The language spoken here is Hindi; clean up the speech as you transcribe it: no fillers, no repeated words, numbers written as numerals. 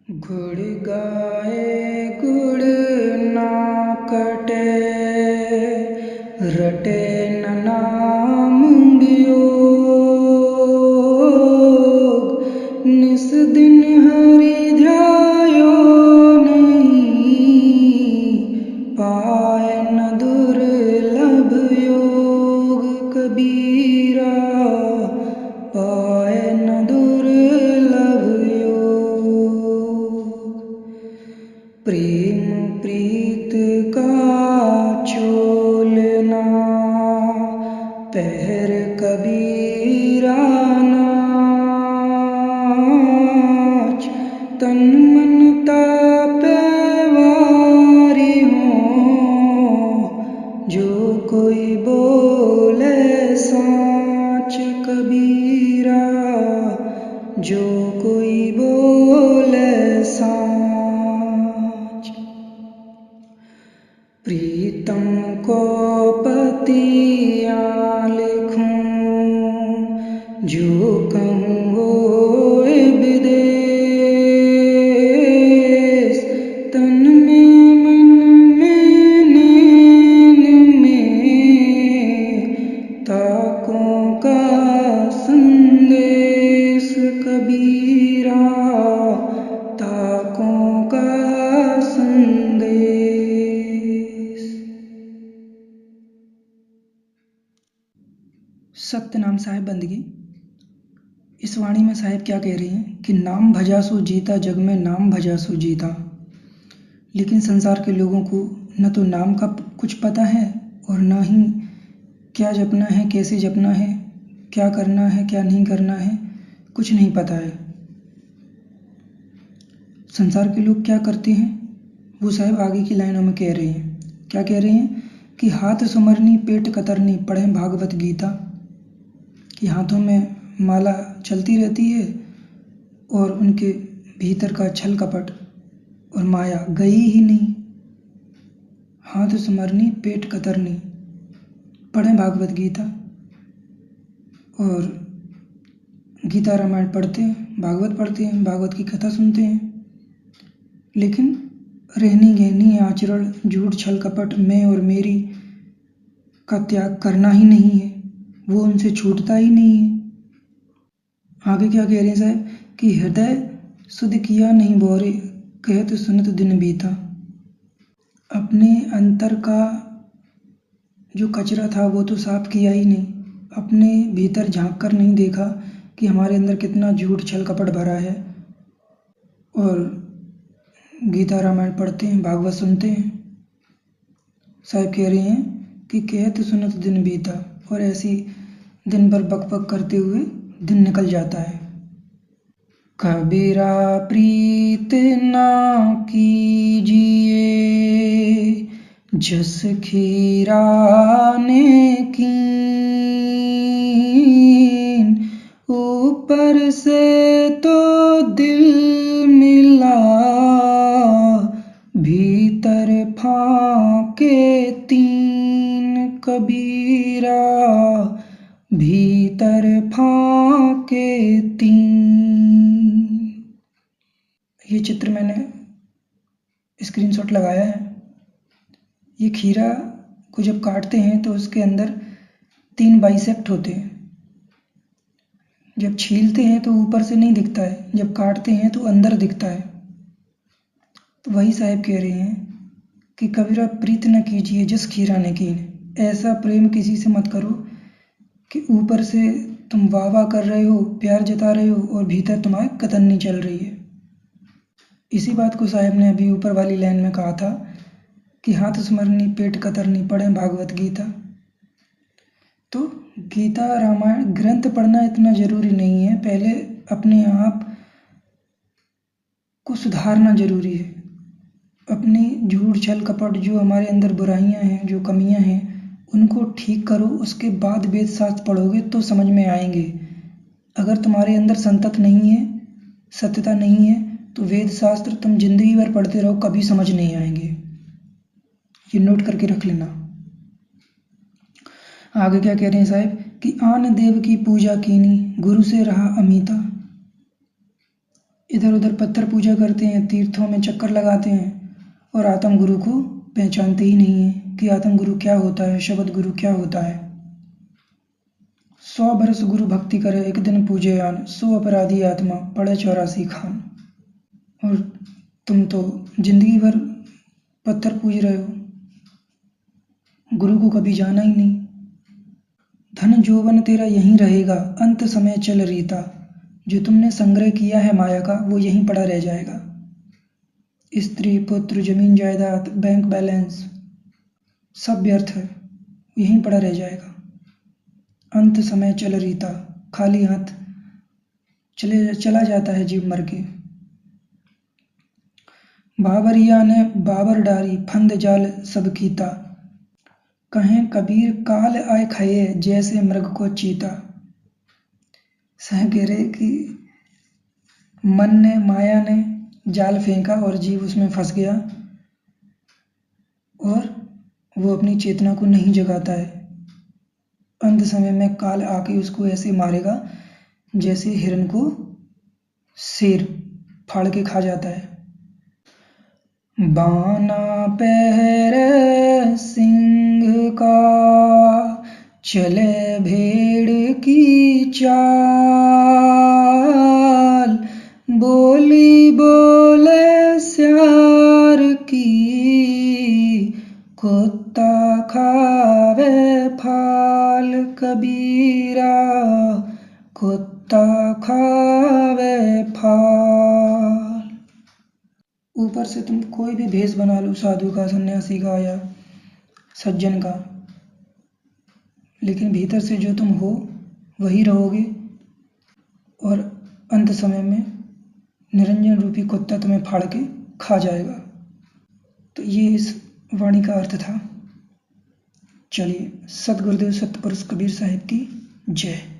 गुड़ गाए गुड़ ना कटे, रटे न नाम वियोग। निस दिन हरि ध्यायो नहीं, पाए न दुर्लभ योग। कबीरा पाए न दुर्लभ योग। प्रेम प्रीत का चोलना, पहर कबीरा नाच। तन मन तापे वारी हों, जो कोई बोले साच। कबीरा जो कोई बोले साच। प्रीतम को पतियाँ लिखूं, जो कहूँ होए विदेश। तन में मन में नैन में, ताकों का संदेश। कबीरा ताकों का संदेश। सत्यनाम साहिब बंदगी। इस वाणी में साहिब क्या कह रही हैं कि नाम भजा सो जीता, जग में नाम भजा सो जीता। लेकिन संसार के लोगों को न तो नाम का कुछ पता है और न ही क्या जपना है, कैसे जपना है, क्या करना है, क्या नहीं करना है, कुछ नहीं पता है। संसार के लोग क्या करते हैं वो साहिब आगे की लाइनों में कह रहे हैं। क्या कह रहे हैं कि हाथ सुमरनी पेट कतरनी, पढ़ें भागवत गीता। कि हाथों में माला चलती रहती है और उनके भीतर का छल कपट और माया गई ही नहीं। हाथ सुमरनी पेट कतरनी, पढ़ें भागवत गीता और गीता रामायण पढ़ते हैं, भागवत पढ़ते हैं, भागवत की कथा सुनते हैं। लेकिन रहनी गहनी आचरण, झूठ छल कपट, मैं और मेरी का त्याग करना ही नहीं है, वो उनसे छूटता ही नहीं है। आगे क्या कह रहे हैं साहब कि हृदय सुध किया नहीं बोरे, कहत सुनत दिन बीता। अपने अंतर का जो कचरा था वो तो साफ किया ही नहीं, अपने भीतर झांक कर नहीं देखा कि हमारे अंदर कितना झूठ छल कपट भरा है। और गीता रामायण पढ़ते हैं, भागवत सुनते हैं। साहब कह रहे हैं कि कहत सुनत दिन बीता, और ऐसी दिन भर बक बक करते हुए दिन निकल जाता है। कबीरा प्रीत ना कीजिए, जस खीरा ने कीन। ऊपर से तो दिल मिला, भीतर फाके तीन। कबीरा भीतर फाके तीन। ये चित्र मैंने स्क्रीनशॉट लगाया है। ये खीरा को जब काटते हैं तो उसके अंदर 3 बाइसेक्ट होते हैं। जब छीलते हैं तो ऊपर से नहीं दिखता है, जब काटते हैं तो अंदर दिखता है। तो वही साहिब कह रहे हैं कि कबीरा प्रीत न कीजिए जस खीरा ने कीन। ऐसा प्रेम किसी से मत करो कि ऊपर से तुम वाह वाह कर रहे हो, प्यार जता रहे हो और भीतर तुम्हारे कतरनी चल रही है। इसी बात को साहिब ने अभी ऊपर वाली लाइन में कहा था कि हाथ स्मरनी पेट कतरनी, पढ़ें भागवत गीता। तो गीता रामायण ग्रंथ पढ़ना इतना ज़रूरी नहीं है, पहले अपने आप को सुधारना ज़रूरी है। अपनी झूठ छल कपट, जो हमारे अंदर बुराइयां हैं, जो कमियां हैं, उनको ठीक करो। उसके बाद वेद शास्त्र पढ़ोगे तो समझ में आएंगे। अगर तुम्हारे अंदर संतत नहीं है, सत्यता नहीं है, तो वेद शास्त्र तुम जिंदगी भर पढ़ते रहो, कभी समझ नहीं आएंगे। ये नोट करके रख लेना। आगे क्या कह रहे हैं साहब कि आन देव की पूजा कीनी, गुरु से रहा अमीता। इधर उधर पत्थर पूजा करते हैं, तीर्थों में चक्कर लगाते हैं और आत्म गुरु को पहचानते ही नहीं है कि आत्म गुरु क्या होता है, शब्द गुरु क्या होता है। 100 बरस गुरु भक्ति करे, एक दिन पूजे आन, 100 अपराधी आत्मा पड़े 84 खान। और तुम तो जिंदगी भर पत्थर पूज रहे हो, गुरु को कभी जाना ही नहीं। धन जोवन तेरा यहीं रहेगा, अंत समय चल रीता। जो तुमने संग्रह किया है माया का, वो यहीं पड़ा रह जाएगा। स्त्री पुत्र जमीन जायदाद बैंक बैलेंस सब व्यर्थ है, यहीं पड़ा रह जाएगा। अंत समय चल रीता, खाली हाथ चला जाता है जीव मर के। बाबरिया ने बाबर डारी, फंद जाल सब कीता। कहें कबीर काल आए खाए, जैसे मृग को चीता। कह रहे कि मन ने, माया ने जाल फेंका और जीव उसमें फंस गया और वो अपनी चेतना को नहीं जगाता है। अंत समय में काल आके उसको ऐसे मारेगा जैसे हिरण को शेर फाड़ के खा जाता है। बाना पहरे सिंह का, चले भेड़ की चाल। बोली बोले श्यार की, कुत्ता खावे फाल। कबीरा कुत्ता खावे फाल। ऊपर से तुम कोई भी भेष बना लो, साधु का, सन्यासी का या सज्जन का, लेकिन भीतर से जो तुम हो वही रहोगे और अंत समय में निरंजन रूपी कुत्ता तुम्हें फाड़ के खा जाएगा। तो ये इस वाणी का अर्थ था। चलिए, सतगुरुदेव सतपुरुष कबीर साहिब की जय।